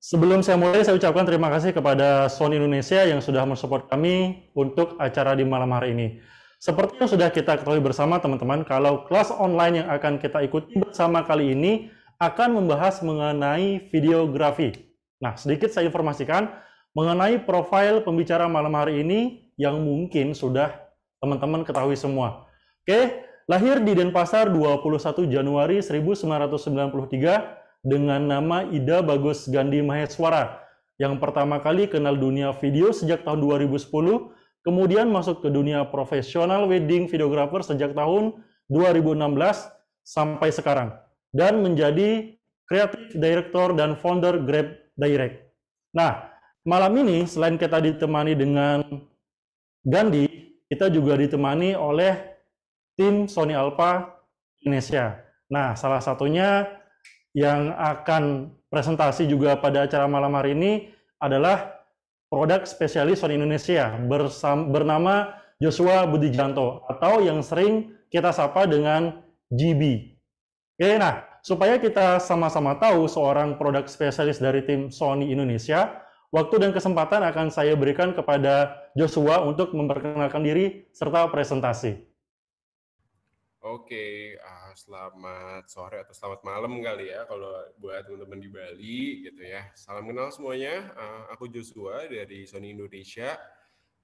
Sebelum saya mulai, saya ucapkan terima kasih kepada Sony Indonesia yang sudah mensupport kami untuk acara di malam hari ini. Seperti yang sudah kita ketahui bersama teman-teman, kalau kelas online yang akan kita ikuti bersama kali ini akan membahas mengenai videografi. Nah, sedikit saya informasikan mengenai profil pembicara malam hari ini yang mungkin sudah teman-teman ketahui semua. Oke, lahir di Denpasar 21 Januari 1993 dengan nama Ida Bagus Gandhi Maheswara, yang pertama kali kenal dunia video sejak tahun 2010, kemudian masuk ke dunia profesional wedding videographer sejak tahun 2016 sampai sekarang, dan menjadi creative director dan founder Grab Direct. Nah, malam ini selain kita ditemani dengan Gandhi, kita juga ditemani oleh tim Sony Alpha Indonesia. Nah, salah satunya yang akan presentasi juga pada acara malam hari ini adalah produk spesialis Sony Indonesia bernama Joshua Budijanto atau yang sering kita sapa dengan GB. Oke, nah supaya kita sama-sama tahu seorang produk spesialis dari tim Sony Indonesia, waktu dan kesempatan akan saya berikan kepada Joshua untuk memperkenalkan diri serta presentasi. Oke, selamat sore atau selamat malam kali ya kalau buat teman-teman di Bali gitu ya. Salam kenal semuanya, aku Joshua dari Sony Indonesia.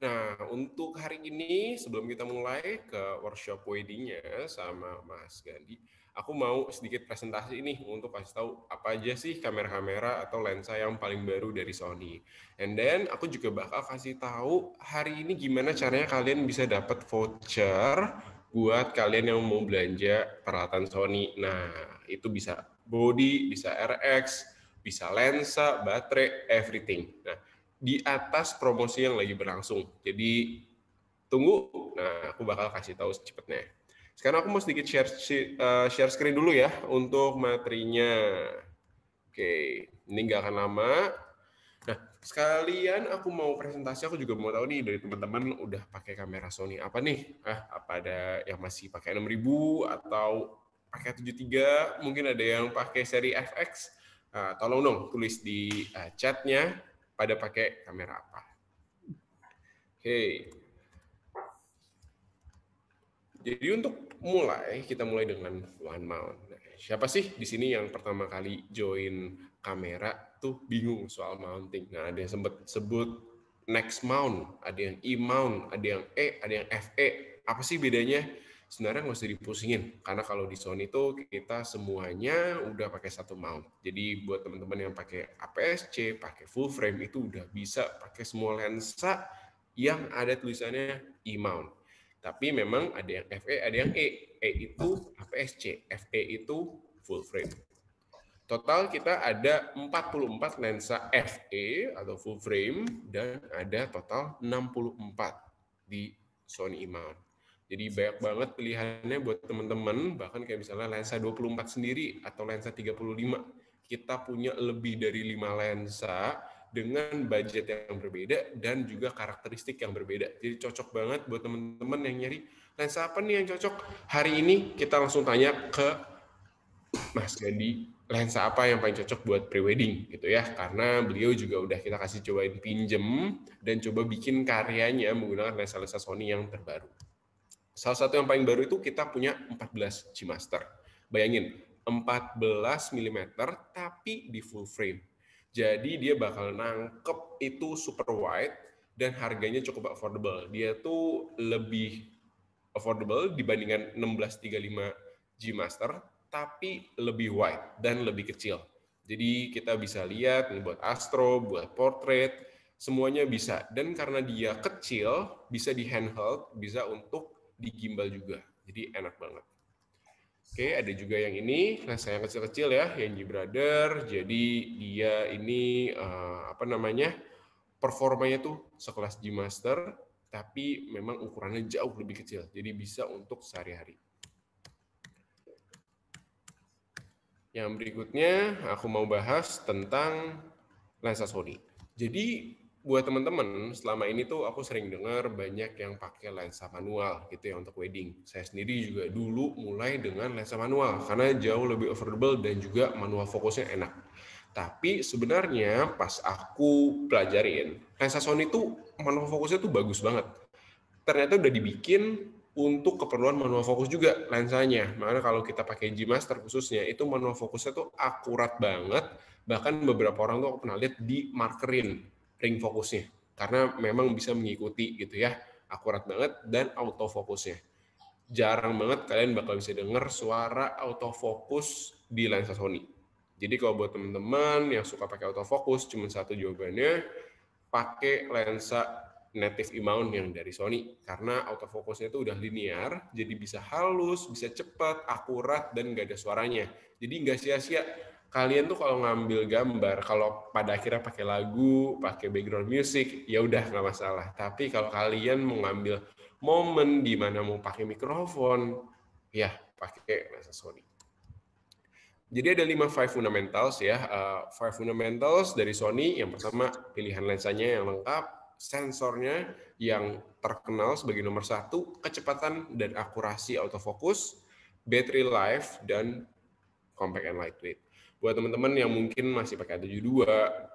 Nah, untuk hari ini sebelum kita mulai ke workshop wedding-nya sama Mas Gandhi, aku mau sedikit presentasi ini untuk kasih tahu apa aja sih kamera-kamera atau lensa yang paling baru dari Sony. And then aku juga bakal kasih tahu hari ini gimana caranya kalian bisa dapat voucher buat kalian yang mau belanja peralatan Sony. Nah, itu bisa body, bisa RX, bisa lensa, baterai, everything. Nah, di atas promosi yang lagi berlangsung. Jadi tunggu. Nah, aku bakal kasih tahu secepatnya. Sekarang aku mau sedikit share screen dulu ya untuk materinya. Oke, ini nggak akan lama. Nah, sekalian aku mau presentasi, aku juga mau tahu nih dari teman-teman udah pakai kamera Sony apa nih? Apa ada yang masih pakai 6000 atau pakai 73, mungkin ada yang pakai seri FX. Tolong dong tulis di chatnya pada pakai kamera apa. Oke. Jadi untuk mulai, kita mulai dengan one mount. Nah, siapa sih di sini yang pertama kali join kamera tuh bingung soal mounting? Nah, ada yang sempat sebut next mount, ada yang E mount, ada yang E, ada yang FE. Apa sih bedanya? Sebenarnya nggak usah dipusingin, karena kalau di Sony itu kita semuanya udah pakai satu mount. Jadi buat teman-teman yang pakai APS-C, pakai full frame itu udah bisa pakai semua lensa yang ada tulisannya E mount. Tapi memang ada yang FE, ada yang E. E itu APS-C, FE itu full frame. Total kita ada 44 lensa FE atau full frame dan ada total 64 di Sony E-mount. Jadi banyak banget pilihannya buat teman-teman, bahkan kayak misalnya lensa 24 sendiri atau lensa 35. Kita punya lebih dari 5 lensa dengan budget yang berbeda dan juga karakteristik yang berbeda. Jadi cocok banget buat teman-teman yang nyari lensa apa nih yang cocok. Hari ini kita langsung tanya ke Mas Gandhi, lensa apa yang paling cocok buat prewedding gitu ya, karena beliau juga udah kita kasih cobain pinjem dan coba bikin karyanya menggunakan lensa-lensa Sony yang terbaru. Salah satu yang paling baru itu kita punya 14 G Master. Bayangin, 14 mm tapi di full frame. Jadi dia bakal nangkep itu super wide dan harganya cukup affordable. Dia tuh lebih affordable dibandingkan 1635 G Master, tapi lebih wide dan lebih kecil. Jadi kita bisa lihat buat astro, buat portrait, semuanya bisa. Dan karena dia kecil, bisa di handheld, bisa untuk di gimbal juga. Jadi enak banget. Oke, ada juga yang ini, lensa yang kecil-kecil ya, yang G Brother. Jadi dia ini performanya tuh sekelas G Master, tapi memang ukurannya jauh lebih kecil. Jadi bisa untuk sehari-hari. Yang berikutnya aku mau bahas tentang lensa Sony. Jadi buat teman-teman, selama ini tuh aku sering dengar banyak yang pakai lensa manual gitu ya untuk wedding. Saya sendiri juga dulu mulai dengan lensa manual karena jauh lebih affordable dan juga manual fokusnya enak. Tapi sebenarnya pas aku pelajarin, lensa Sony tuh manual fokusnya tuh bagus banget. Ternyata udah dibikin untuk keperluan manual fokus juga lensanya. Makanya kalau kita pakai G Master khususnya, itu manual fokusnya tuh akurat banget. Bahkan beberapa orang tuh aku pernah lihat di markerin ring fokusnya. Karena memang bisa mengikuti gitu ya, akurat banget dan autofokusnya. Jarang banget kalian bakal bisa dengar suara autofocus di lensa Sony. Jadi kalau buat teman-teman yang suka pakai autofocus, cuma satu jawabannya, pakai lensa native E-mount yang dari Sony. Karena autofocusnya itu udah linear, jadi bisa halus, bisa cepat, akurat, dan nggak ada suaranya. Jadi nggak sia-sia. Kalian tuh kalau ngambil gambar, kalau pada akhirnya pakai lagu, pakai background music, ya udah nggak masalah. Tapi kalau kalian mau ngambil momen di mana mau pakai mikrofon, ya pakai lensa Sony. Jadi ada 5 five fundamentals ya. 5 fundamentals dari Sony. Yang pertama, pilihan lensanya yang lengkap, sensornya yang terkenal sebagai nomor 1, kecepatan dan akurasi autofocus, battery life, dan compact and lightweight. Buat teman-teman yang mungkin masih pakai A72,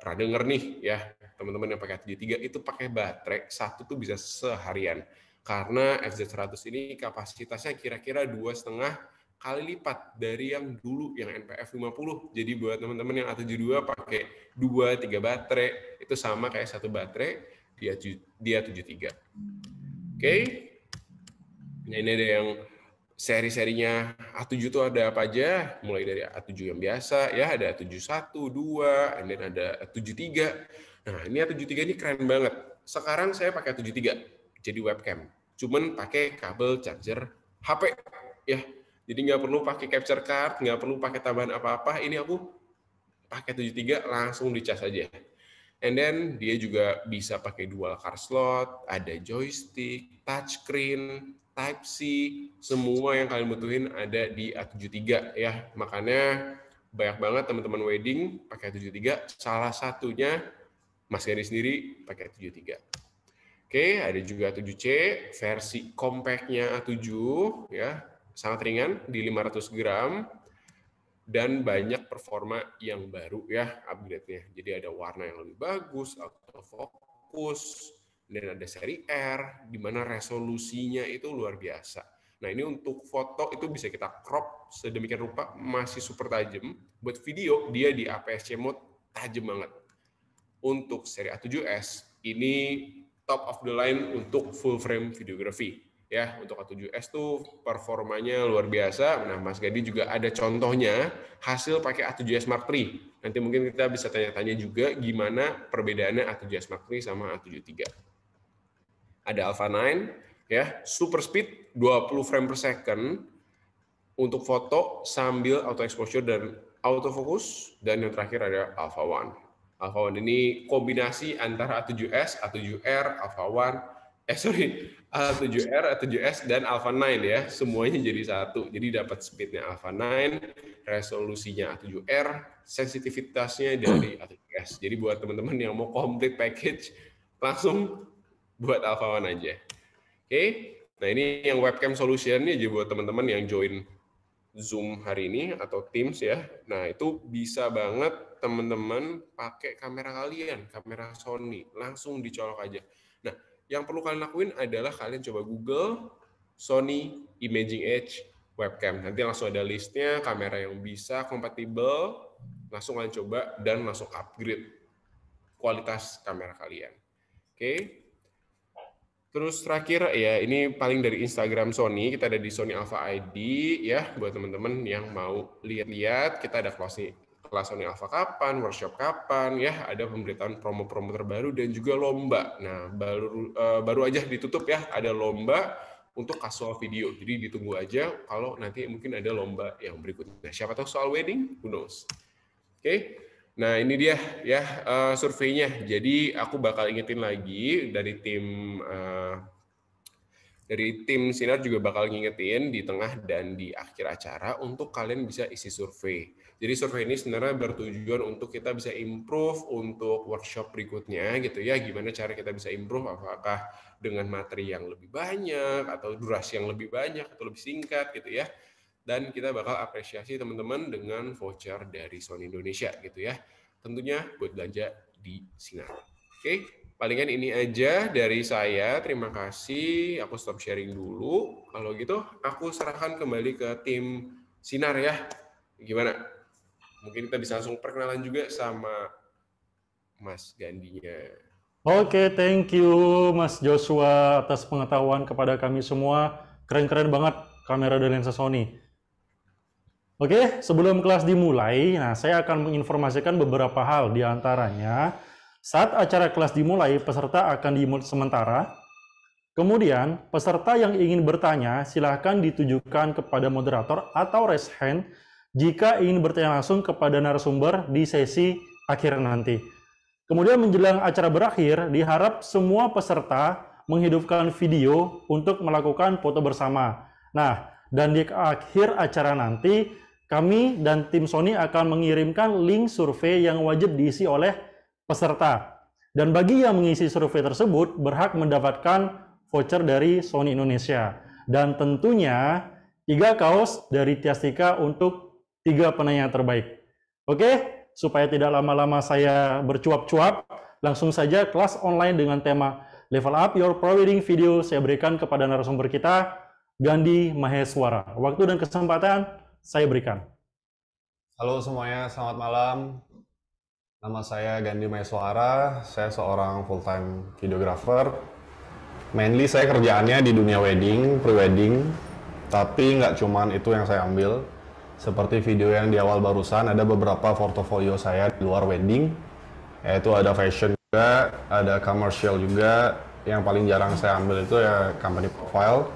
pernah denger nih ya, teman-teman yang pakai A73 itu pakai baterai satu tuh bisa seharian. Karena FZ100 ini kapasitasnya kira-kira 2,5 kali lipat dari yang dulu yang NPF 50. Jadi buat teman-teman yang A72 pakai 2-3 baterai, itu sama kayak satu baterai di A73. Oke. Nah, ini ada yang seri-serinya A7 tuh ada apa aja? Mulai dari A7 yang biasa, ya ada A71, 2, dan ada A73. Nah, ini A73 ini keren banget. Sekarang saya pakai A73, jadi webcam. Cuman pakai kabel charger HP, ya. Jadi nggak perlu pakai capture card, nggak perlu pakai tambahan apa-apa. Ini aku pakai 73 langsung dicas aja. And then dia juga bisa pakai dual car slot, ada joystick, touchscreen, Type-C, semua yang kalian butuhin ada di A73 ya. Makanya banyak banget teman-teman wedding pakai A73. Salah satunya Mas Gani sendiri pakai A73. Oke, ada juga A7C, versi compactnya A7 ya, sangat ringan di 500 gram. Dan banyak performa yang baru ya upgrade-nya. Jadi ada warna yang lebih bagus, autofocus, dan ada seri R, di mana resolusinya itu luar biasa. Nah ini untuk foto itu bisa kita crop sedemikian rupa, masih super tajam. Buat video, dia di APS-C mode tajam banget. Untuk seri A7S, ini top of the line untuk full frame videography. Ya, untuk A7S tuh performanya luar biasa. Nah, Mas Gadi juga ada contohnya hasil pakai A7S Mark III. Nanti mungkin kita bisa tanya-tanya juga gimana perbedaannya A7S Mark III sama A73. Ada Alpha 9, ya, super speed 20 frame per second untuk foto sambil auto exposure dan autofocus. Dan yang terakhir ada Alpha 1. Alpha 1 ini kombinasi antara A7S, A7R, Alpha 1, A7R, A7S, dan Alpha 9 ya. Semuanya jadi satu. Jadi dapat speednya Alpha 9, resolusinya A7R, sensitivitasnya dari A7S. Jadi buat teman-teman yang mau complete package, langsung buat Alpha 1 aja. Oke, nah ini yang webcam solution ini aja buat teman-teman yang join Zoom hari ini atau Teams ya. Nah, itu bisa banget teman-teman pakai kamera kalian, kamera Sony, langsung dicolok aja. Nah, yang perlu kalian lakuin adalah kalian coba Google Sony Imaging Edge webcam. Nanti langsung ada listnya kamera yang bisa kompatibel, langsung kalian coba dan langsung upgrade kualitas kamera kalian. Oke. Terus terakhir ya, ini paling dari Instagram Sony, kita ada di Sony Alpha ID ya, buat teman-teman yang mau lihat-lihat, kita ada kelas Sony Alpha kapan, workshop kapan ya, ada pemberitahuan promo-promo terbaru dan juga lomba. Nah, baru aja ditutup ya, ada lomba untuk casual video. Jadi ditunggu aja kalau nanti mungkin ada lomba yang berikutnya. Siapa tahu soal wedding, who knows. Oke. Nah, ini dia ya surveinya. Jadi aku bakal ingetin lagi dari tim Sinar juga bakal ngingetin di tengah dan di akhir acara untuk kalian bisa isi survei. Jadi survei ini sebenarnya bertujuan untuk kita bisa improve untuk workshop berikutnya gitu ya. Gimana cara kita bisa improve, apakah dengan materi yang lebih banyak atau durasi yang lebih banyak atau lebih singkat gitu ya. Dan kita bakal apresiasi teman-teman dengan voucher dari Sony Indonesia gitu ya. tentunya buat belanja di Sinar. Oke, palingan ini aja dari saya. Terima kasih. Aku stop sharing dulu. Kalau gitu, aku serahkan kembali ke tim Sinar ya. Gimana? Mungkin kita bisa langsung perkenalan juga sama Mas Gandinya. Oke, thank you Mas Joshua atas pengetahuan kepada kami semua. Keren-keren banget kamera dan lensa Sony. Oke, sebelum kelas dimulai, saya akan menginformasikan beberapa hal di antaranya. Saat acara kelas dimulai, peserta akan di-mute sementara. Kemudian, peserta yang ingin bertanya silahkan ditujukan kepada moderator atau raise hand jika ingin bertanya langsung kepada narasumber di sesi akhir nanti. Kemudian menjelang acara berakhir, diharap semua peserta menghidupkan video untuk melakukan foto bersama. Nah, dan di akhir acara nanti, kami dan tim Sony akan mengirimkan link survei yang wajib diisi oleh peserta. Dan bagi yang mengisi survei tersebut, berhak mendapatkan voucher dari Sony Indonesia. Dan tentunya 3 kaos dari Tiastika untuk 3 penanya terbaik. Oke, supaya tidak lama-lama saya bercuap-cuap, langsung saja kelas online dengan tema Level Up Your Pre-Wedding Video saya berikan kepada narasumber kita, Gandhi Maheswara. Waktu dan kesempatan saya berikan. Halo semuanya, selamat malam. Nama saya Gandhi Maheswara, saya seorang full-time videographer. Mainly saya kerjaannya di dunia wedding, pre-wedding, tapi nggak cuman itu yang saya ambil. Seperti video yang di awal barusan, ada beberapa portofolio saya di luar wedding, yaitu ada fashion juga, ada commercial juga. Yang paling jarang saya ambil itu ya company profile.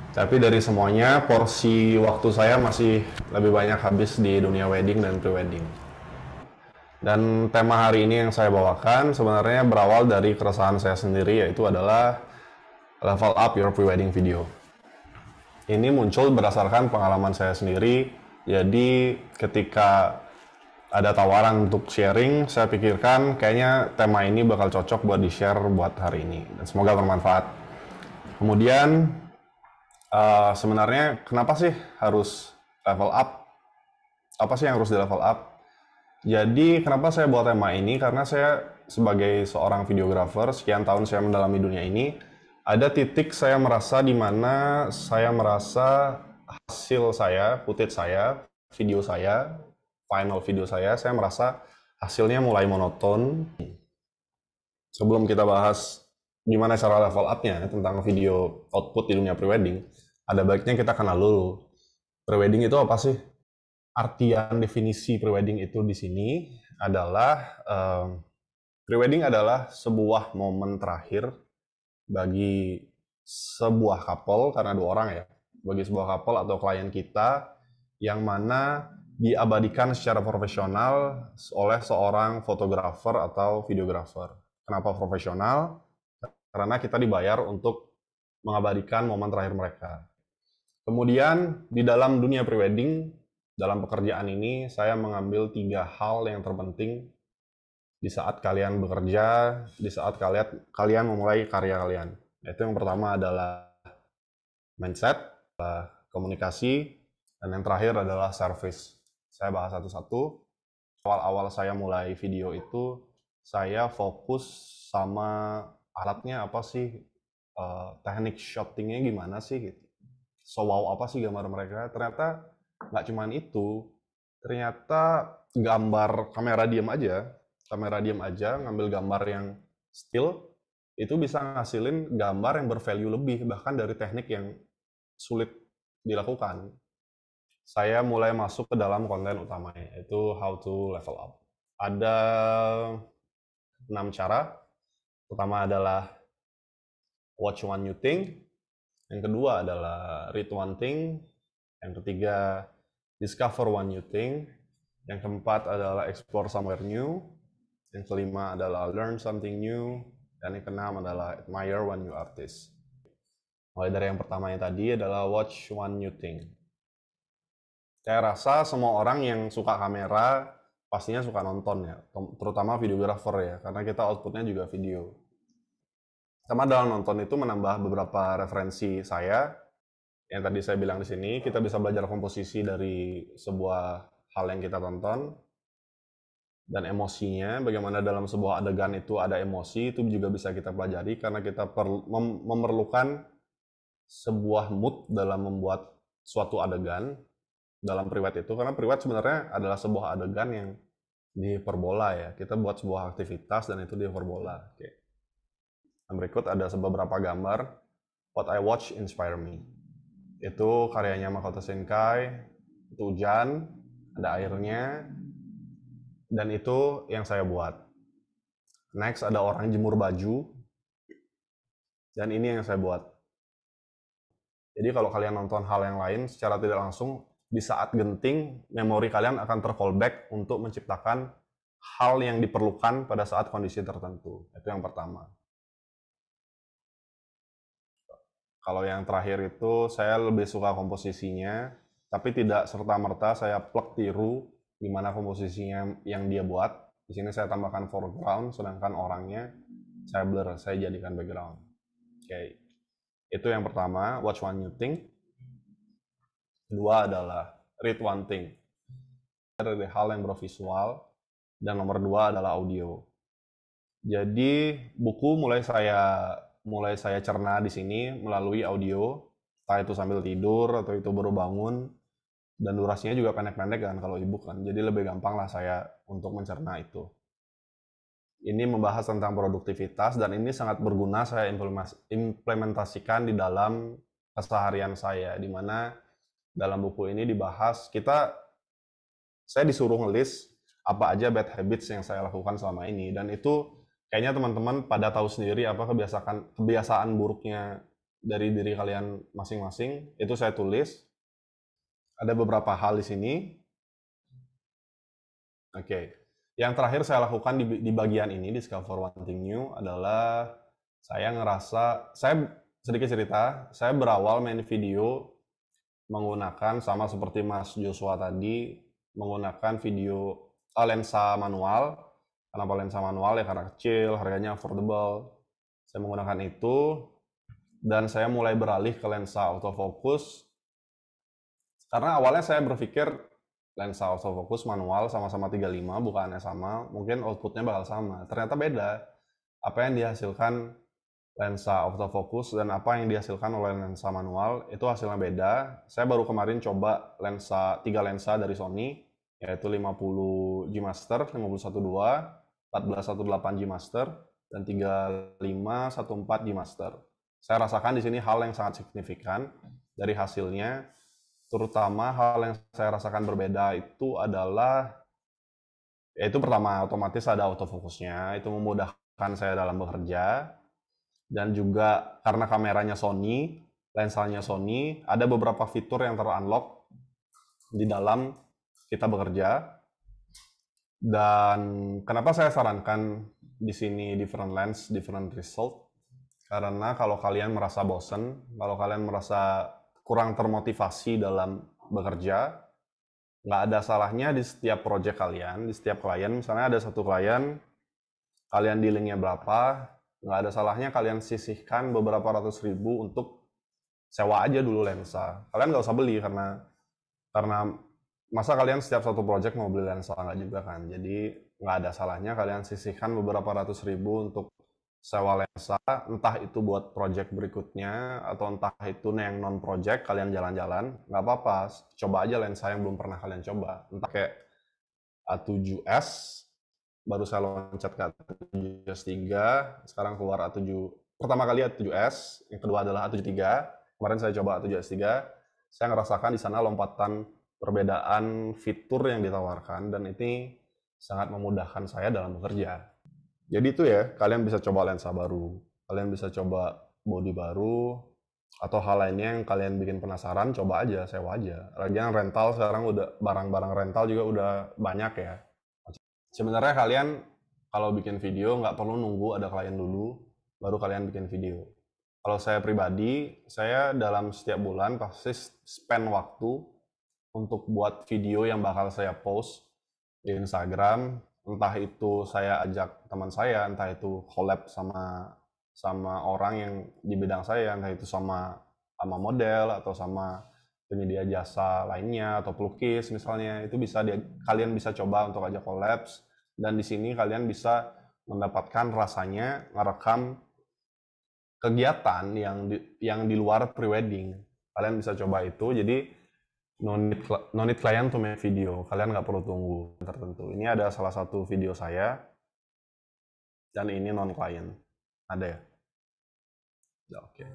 Tapi dari semuanya, porsi waktu saya masih lebih banyak habis di dunia wedding dan pre-wedding. Dan tema hari ini yang saya bawakan sebenarnya berawal dari keresahan saya sendiri, yaitu adalah level up your pre-wedding video. Ini muncul berdasarkan pengalaman saya sendiri. Jadi ketika ada tawaran untuk sharing, saya pikirkan kayaknya tema ini bakal cocok buat di-share buat hari ini. Dan semoga bermanfaat. Kemudian, sebenarnya kenapa sih harus level up? Apa sih yang harus di level up? Jadi kenapa saya buat tema ini? Karena saya sebagai seorang videographer, sekian tahun saya mendalami dunia ini, ada titik saya merasa di mana saya merasa hasil saya, footage saya, video saya, final video saya merasa hasilnya mulai monoton. Sebelum kita bahas gimana cara level up-nya tentang video output di dunia prewedding, ada baiknya kita kenal dulu. Prewedding itu apa sih? Artian definisi prewedding itu di sini adalah prewedding adalah sebuah momen terakhir bagi sebuah couple, karena 2 orang ya, bagi sebuah couple atau klien kita yang mana diabadikan secara profesional oleh seorang fotografer atau videografer. Kenapa profesional? Karena kita dibayar untuk mengabadikan momen terakhir mereka. Kemudian di dalam dunia prewedding, dalam pekerjaan ini saya mengambil 3 hal yang terpenting di saat kalian bekerja, di saat kalian memulai karya kalian. Yaitu yang pertama adalah mindset, komunikasi, dan yang terakhir adalah service. Saya bahas satu-satu. Awal-awal saya mulai video itu, saya fokus sama alatnya apa sih, teknik shootingnya gimana sih gitu. So wow apa sih gambar mereka. Ternyata nggak cuman itu, ternyata gambar kamera diam aja, ngambil gambar yang still, itu bisa ngasilin gambar yang bervalue lebih, bahkan dari teknik yang sulit dilakukan. Saya mulai masuk ke dalam konten utamanya, yaitu how to level up. Ada 6 cara. Pertama adalah watch one new thing. Yang kedua adalah read one thing. Yang ketiga, discover one new thing. Yang keempat adalah explore somewhere new. Yang kelima adalah learn something new. Dan yang keenam adalah admire one new artist. Mulai dari yang pertama yang tadi adalah watch one new thing. Saya rasa semua orang yang suka kamera pastinya suka nonton ya, terutama videographer ya, karena kita outputnya juga video. Sama dalam nonton itu menambah beberapa referensi saya. Yang tadi saya bilang di sini, kita bisa belajar komposisi dari sebuah hal yang kita tonton. dan emosinya, bagaimana dalam sebuah adegan itu ada emosi, itu juga bisa kita pelajari karena kita memerlukan sebuah mood dalam membuat suatu adegan dalam priwet itu, karena priwet sebenarnya adalah sebuah adegan yang dihiperbola ya. Kita buat sebuah aktivitas dan itu dihiperbola. Oke. Dan berikut ada beberapa gambar. What I watch inspire me. Itu karyanya Makoto Shinkai. Itu hujan, ada airnya, dan itu yang saya buat. Next ada orang jemur baju, dan ini yang saya buat. Jadi kalau kalian nonton hal yang lain secara tidak langsung, di saat genting, memori kalian akan tercallback untuk menciptakan hal yang diperlukan pada saat kondisi tertentu. Itu yang pertama. Kalau yang terakhir itu saya lebih suka komposisinya, tapi tidak serta-merta saya plek tiru gimana komposisinya yang dia buat. Di sini saya tambahkan foreground, sedangkan orangnya saya blur, saya jadikan background. Oke. Itu yang pertama, watch one new thing. Kedua adalah read one thing. Dari hal yang bervisual. Dan nomor dua adalah audio. Jadi buku mulai saya cerna di sini melalui audio, entah itu sambil tidur atau itu baru bangun, dan durasinya juga pendek-pendek kan kalau ebook kan, jadi lebih gampang lah saya untuk mencerna itu. Ini membahas tentang produktivitas dan ini sangat berguna saya implementasikan di dalam keseharian saya, di mana dalam buku ini dibahas saya disuruh ngelis apa aja bad habits yang saya lakukan selama ini, dan itu kayaknya teman-teman pada tahu sendiri apa kebiasaan buruknya dari diri kalian masing-masing. Itu saya tulis. Ada beberapa hal di sini. Oke. Yang terakhir saya lakukan di bagian ini, Discover One Thing New, adalah saya sedikit cerita, saya berawal main video menggunakan sama seperti Mas Joshua tadi, menggunakan lensa manual. Kenapa lensa manual? Ya karena kecil, harganya affordable. Saya menggunakan itu, dan saya mulai beralih ke lensa autofocus. Karena awalnya saya berpikir lensa autofocus manual sama-sama 35, bukannya sama, mungkin outputnya bakal sama. Ternyata beda. Apa yang dihasilkan lensa autofocus dan apa yang dihasilkan oleh lensa manual, itu hasilnya beda. Saya baru kemarin coba 3 lensa dari Sony, yaitu 50 G Master, 50-1.2, 14-1.8 G Master, dan 35-1.4 G Master. Saya rasakan di sini hal yang sangat signifikan dari hasilnya, terutama hal yang saya rasakan berbeda itu adalah, yaitu pertama, otomatis ada autofokusnya, itu memudahkan saya dalam bekerja, dan juga karena kameranya Sony, lensanya Sony, ada beberapa fitur yang ter-unlock di dalam kita bekerja. Dan kenapa saya sarankan di sini different lens, different result? Karena kalau kalian merasa bosen, kalau kalian merasa kurang termotivasi dalam bekerja, nggak ada salahnya di setiap project kalian, di setiap klien, misalnya ada satu klien, kalian dealingnya berapa, nggak ada salahnya kalian sisihkan beberapa ratus ribu untuk sewa aja dulu lensa. Kalian nggak usah beli karena masa kalian setiap satu project mau beli lensa, nggak juga kan. Jadi nggak ada salahnya kalian sisihkan beberapa ratus ribu untuk sewa lensa, entah itu buat project berikutnya atau entah itu yang non project kalian jalan-jalan, nggak apa-apa, coba aja lensa yang belum pernah kalian coba, entah kayak A7S, baru saya loncat ke A7S3, sekarang keluar A7, pertama kali A7S, yang kedua adalah A7 III, kemarin saya coba A7S3, saya ngerasakan di sana lompatan perbedaan fitur yang ditawarkan, dan ini sangat memudahkan saya dalam bekerja. Jadi itu ya, kalian bisa coba lensa baru, kalian bisa coba body baru, atau hal lainnya yang kalian bikin penasaran, coba aja, sewa aja. Lagian rental sekarang udah, barang-barang rental juga udah banyak ya. Sebenarnya kalian kalau bikin video nggak perlu nunggu ada klien dulu, baru kalian bikin video. Kalau saya pribadi, saya dalam setiap bulan pasti spend waktu untuk buat video yang bakal saya post di Instagram, entah itu saya ajak teman saya, entah itu collab sama orang yang di bidang saya, entah itu sama model atau sama penyedia jasa lainnya atau pelukis misalnya, itu kalian bisa coba untuk ajak collabs Dan di sini kalian bisa mendapatkan rasanya ngerekam kegiatan yang di luar pre-wedding. Kalian bisa coba itu. Jadi no need client to make video. Kalian nggak perlu tunggu tertentu. Ini ada salah satu video saya. Dan ini non-client. Ada ya? Ya, oke.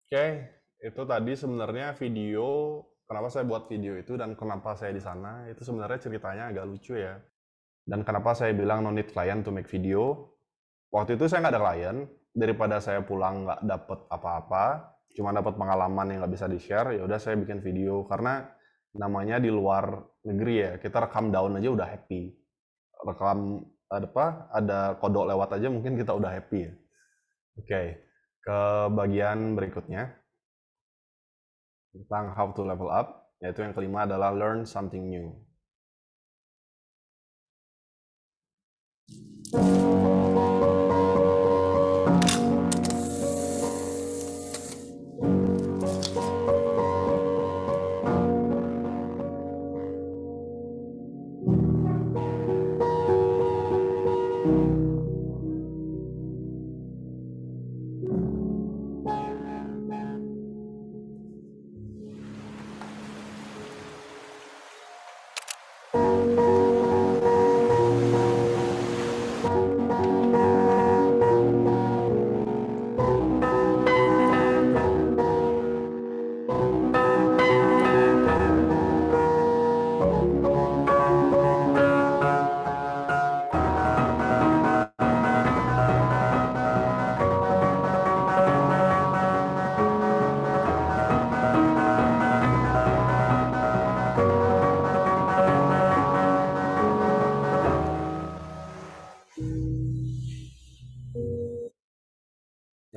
Oke, itu tadi sebenarnya video, kenapa saya buat video itu dan kenapa saya di sana, itu sebenarnya ceritanya agak lucu ya. Dan kenapa saya bilang no need client to make video, waktu itu saya nggak ada klien, daripada saya pulang nggak dapet apa-apa, cuma dapat pengalaman yang nggak bisa di-share, ya udah saya bikin video, karena namanya di luar negeri ya, kita rekam daun aja udah happy. Rekam ada kodok lewat aja mungkin kita udah happy ya. Oke. Ke bagian berikutnya tentang how to level up, yaitu yang kelima adalah learn something new.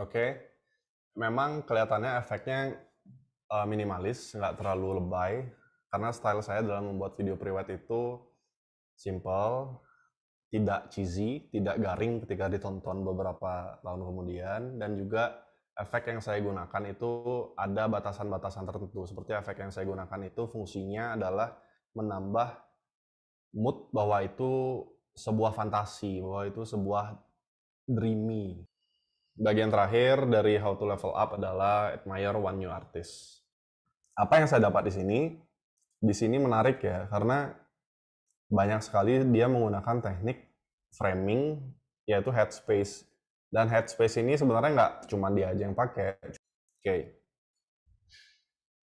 Oke, memang kelihatannya efeknya minimalis, nggak terlalu lebay, karena style saya dalam membuat video pre-wed itu simple, tidak cheesy, tidak garing ketika ditonton beberapa tahun kemudian, dan juga efek yang saya gunakan itu ada batasan-batasan tertentu. Seperti efek yang saya gunakan itu fungsinya adalah menambah mood bahwa itu sebuah fantasi, bahwa itu sebuah dreamy. Bagian terakhir dari how to level up adalah admire one new artist. Apa yang saya dapat di sini? Di sini menarik ya, karena banyak sekali dia menggunakan teknik framing, yaitu headspace. Dan headspace ini sebenarnya nggak cuma dia aja yang pakai. Oke.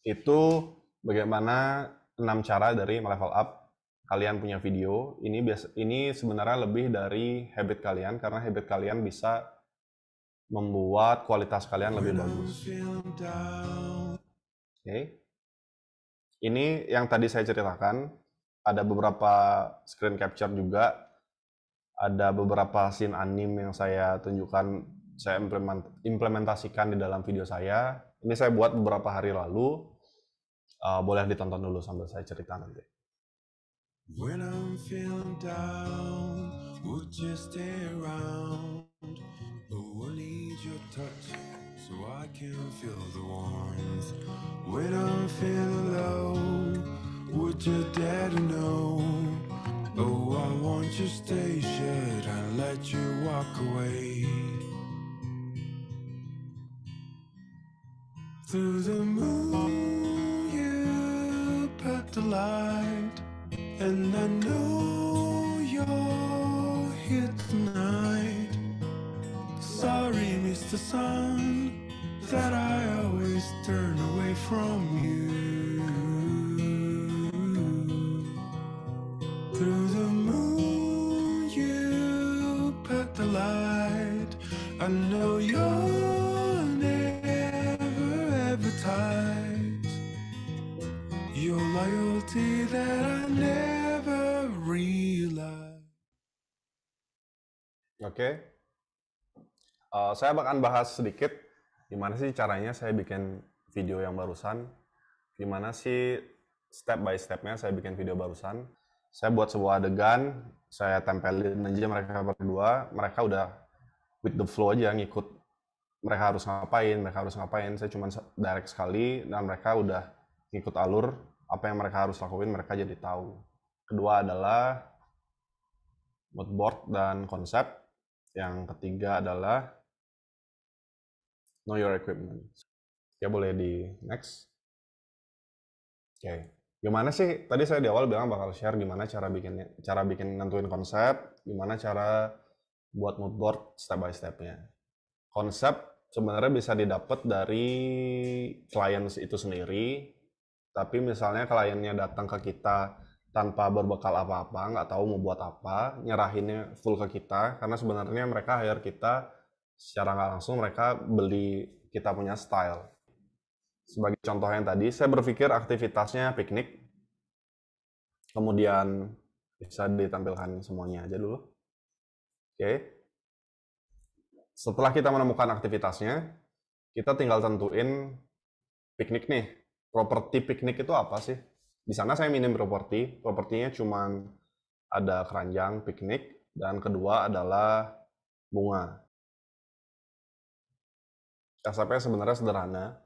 Itu bagaimana 6 cara dari level up kalian punya video. Ini sebenarnya lebih dari habit kalian, karena habit kalian bisa membuat kualitas kalian lebih bagus. Oke. Ini yang tadi saya ceritakan, ada beberapa screen capture juga, ada beberapa scene anime yang saya tunjukkan, saya implementasikan di dalam video saya. Ini saya buat beberapa hari lalu, boleh ditonton dulu sambil saya cerita nanti. When I'm feeling down, would you stay around? Oh, I need your touch so I can feel the warmth. When I'm feeling low, would you dare to know? Oh, I want you to stay, should I let you walk away? Through the moon, you put the light, and I know you're here tonight. the sun that I always turn away from you. Through the moon you pack the light. I know you're never ever tight. Your loyalty that I never realized. Oke. Saya akan bahas sedikit gimana sih caranya saya bikin video yang barusan. Gimana sih step by stepnya saya bikin video barusan. Saya buat sebuah adegan, saya tempelin aja mereka berdua. Mereka udah with the flow aja, ngikut mereka harus ngapain. Saya cuma direct sekali dan mereka udah ngikut alur apa yang mereka harus lakuin, mereka jadi tahu. Kedua adalah mood board dan konsep. Yang ketiga adalah know your equipment. Ya, boleh di next. Oke. Gimana sih? Tadi saya di awal bilang bakal share gimana cara bikin nentuin konsep, gimana cara buat mood board step by stepnya. Konsep sebenarnya bisa didapat dari klien itu sendiri, tapi misalnya kliennya datang ke kita tanpa berbekal apa-apa, nggak tahu mau buat apa, nyerahinnya full ke kita, karena sebenarnya mereka hire kita secara nggak langsung, mereka beli kita punya style. Sebagai contoh yang tadi, saya berpikir aktivitasnya piknik, kemudian bisa ditampilkan semuanya aja dulu. Oke. Setelah kita menemukan aktivitasnya, kita tinggal tentuin piknik nih. Properti piknik itu apa sih? Di sana saya minim propertinya cuma ada keranjang piknik, dan kedua adalah bunga. Konsepnya sebenarnya sederhana.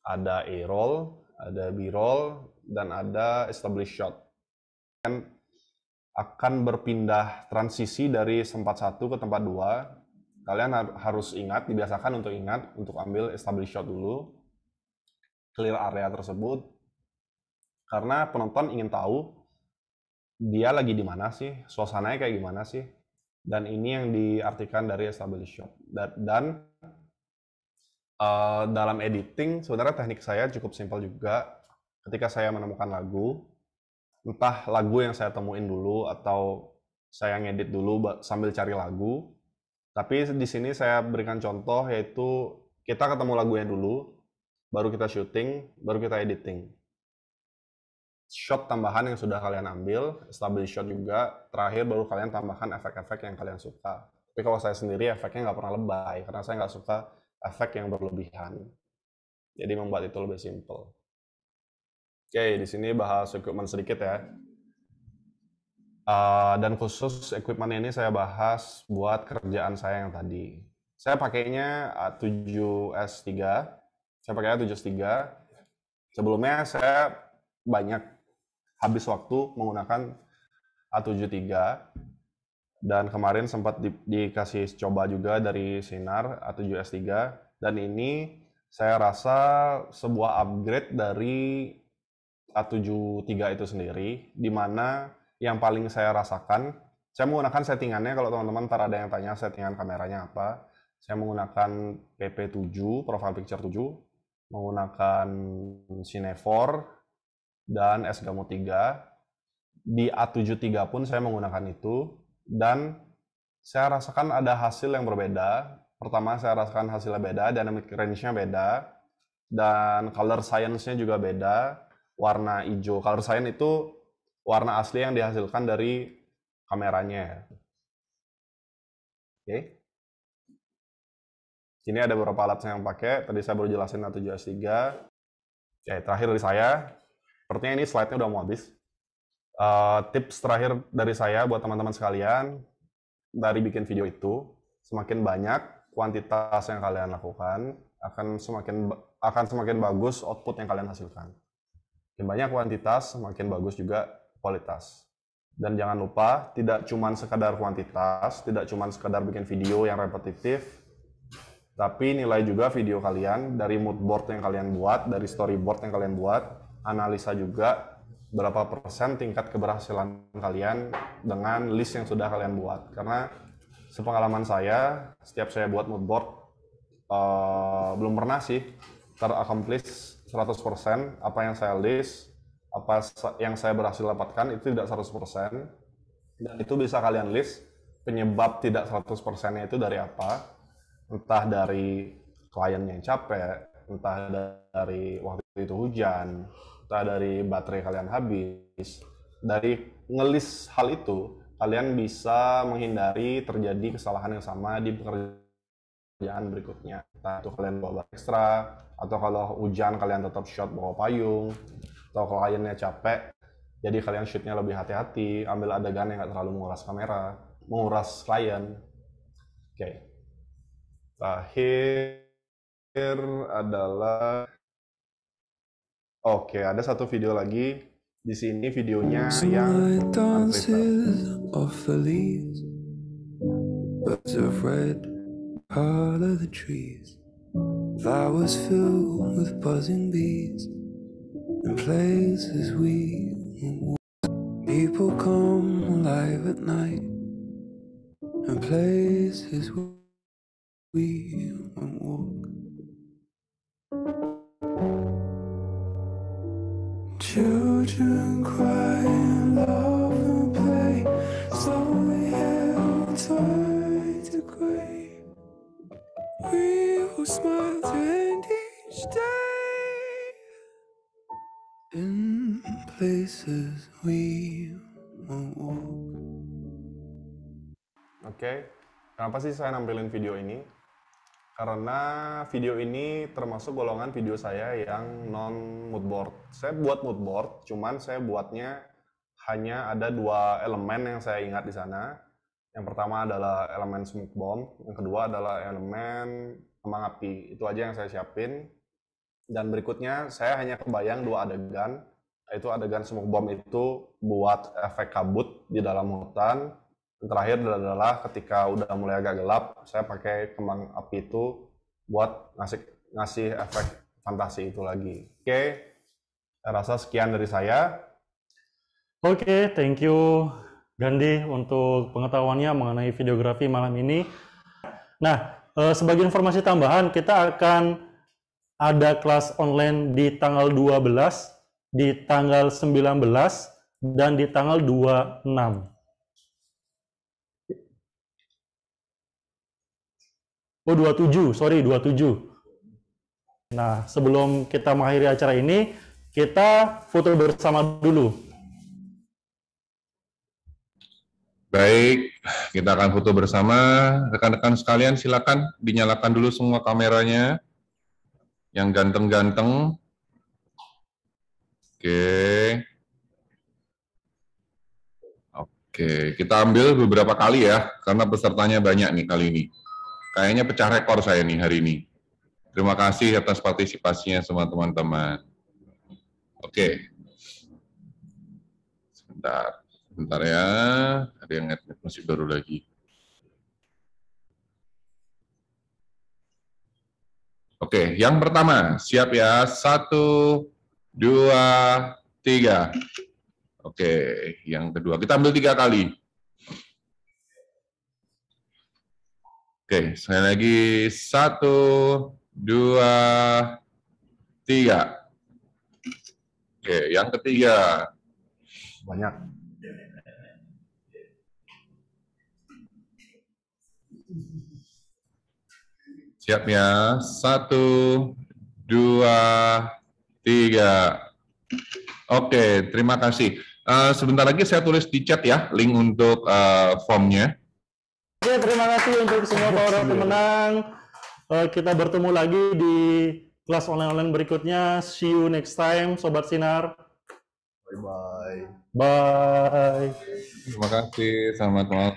Ada A-roll, ada B-roll, dan ada establish shot. Dan akan berpindah transisi dari tempat 1 ke tempat 2. Kalian harus dibiasakan untuk ambil establish shot dulu. Clear area tersebut. Karena penonton ingin tahu dia lagi di mana sih, suasananya kayak gimana sih. Dan ini yang diartikan dari establish shot. Dan dalam editing, sebenarnya teknik saya cukup simpel juga. Ketika saya menemukan lagu, entah lagu yang saya temuin dulu atau saya ngedit dulu sambil cari lagu. Tapi di sini saya berikan contoh, yaitu kita ketemu lagunya dulu, baru kita syuting, baru kita editing. Shot tambahan yang sudah kalian ambil, establish shot juga, terakhir baru kalian tambahkan efek-efek yang kalian suka. Tapi kalau saya sendiri efeknya nggak pernah lebay, karena saya nggak suka efek yang berlebihan. Jadi membuat itu lebih simple. Oke, di sini bahas equipment sedikit ya. Dan khusus equipment ini saya bahas buat kerjaan saya yang tadi. Saya pakainya A7S3. Saya pakai A7S3. Sebelumnya saya banyak habis waktu menggunakan A7 III. Dan kemarin sempat dikasih coba juga dari Sinar A7S3, dan ini saya rasa sebuah upgrade dari A7 III itu sendiri, di mana yang paling saya rasakan, saya menggunakan settingannya. Kalau teman-teman ntar ada yang tanya settingan kameranya apa, saya menggunakan PP7, Profile Picture 7, menggunakan Cine 4 dan S-Gamut 3. Di A7 III pun saya menggunakan itu. Dan saya rasakan ada hasil yang berbeda. Pertama, saya rasakan hasilnya beda, dynamic range-nya beda, dan color science-nya juga beda. Warna hijau, color science itu warna asli yang dihasilkan dari kameranya. Oke. Sini ada beberapa alat yang pakai. Tadi saya baru jelasin A7S3. Oke, terakhir dari saya. Sepertinya ini slide-nya udah mau habis. Tips terakhir dari saya buat teman-teman sekalian, dari bikin video itu, semakin banyak kuantitas yang kalian lakukan, akan semakin bagus output yang kalian hasilkan. Semakin banyak kuantitas, semakin bagus juga kualitas. Dan jangan lupa, tidak cuma sekadar kuantitas, tidak cuma sekadar bikin video yang repetitif, tapi nilai juga video kalian dari mood board yang kalian buat, dari storyboard yang kalian buat, analisa juga berapa persen tingkat keberhasilan kalian dengan list yang sudah kalian buat. Karena sepengalaman saya, setiap saya buat mood board, belum pernah sih ter-accomplish 100% apa yang saya list, yang saya berhasil dapatkan itu tidak 100%. Dan itu bisa kalian list penyebab tidak 100%-nya itu dari apa. Entah dari klien yang capek, entah dari waktu itu hujan, entah dari baterai kalian habis. Dari ngelis hal itu, kalian bisa menghindari terjadi kesalahan yang sama di pekerjaan berikutnya. Entah itu kalian bawa ekstra, atau kalau hujan kalian tetap shot bawa payung, atau kalau kliennya capek, jadi kalian shootnya lebih hati-hati, ambil adegan yang nggak terlalu menguras kamera, menguras klien. Oke. Terakhir adalah, oke, ada satu video lagi. Di sini videonya yang Sunlight dances off the leaves, birds of red color the trees, flowers filled with buzzing bees, and places we people come alive at night, and places we won't walk. Children cry and laugh and play, slowly held tight to grey. We will smile to end each day in places we won't walk. Oke, kenapa sih saya nampilin video ini? Karena video ini termasuk golongan video saya yang non moodboard. Saya buat moodboard, cuman saya buatnya hanya ada 2 elemen yang saya ingat di sana. Yang pertama adalah elemen smoke bomb, yang kedua adalah elemen kembang api. Itu aja yang saya siapin. Dan berikutnya saya hanya kebayang 2 adegan, yaitu adegan smoke bomb itu buat efek kabut di dalam hutan. Yang terakhir adalah ketika udah mulai agak gelap, saya pakai kembang api itu buat ngasih efek fantasi itu lagi. Oke, saya rasa sekian dari saya. Oke, thank you Gandhi untuk pengetahuannya mengenai videografi malam ini. Nah, sebagai informasi tambahan, kita akan ada kelas online di tanggal 12, di tanggal 19, dan di tanggal 26. Oh, 27, sorry, 27. Nah, sebelum kita mengakhiri acara ini, kita foto bersama dulu. Baik, kita akan foto bersama. Rekan-rekan sekalian, silakan dinyalakan dulu semua kameranya. Yang ganteng-ganteng. Oke. Oke, kita ambil beberapa kali ya, karena pesertanya banyak nih kali ini. Kayaknya pecah rekor saya nih hari ini. Terima kasih atas partisipasinya semua teman-teman. Oke. Sebentar ya. Ada yang masih baru lagi. Oke, yang pertama. Siap ya. 1, 2, 3. Oke, yang kedua. Kita ambil 3 kali. Oke, sekali lagi 1, 2, 3. Oke, yang ketiga. Banyak. Siap ya, 1, 2, 3. Oke, terima kasih. Sebentar lagi saya tulis di chat ya, link untuk formnya. Oke, terima kasih untuk semua para pemenang. Kita bertemu lagi di kelas online berikutnya. See you next time, Sobat Sinar. Bye-bye. Bye. Terima kasih, selamat malam.